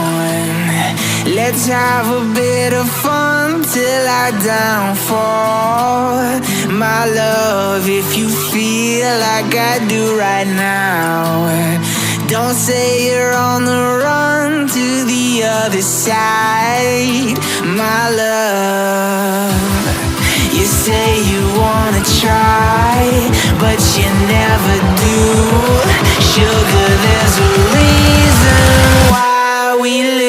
on. Let's have a bit of fun till our downfall. My love, if you feel like I do right now, don't say you're on the run to the other side. My love, you say you wanna try, but you never do. Sugar, there's a reason why we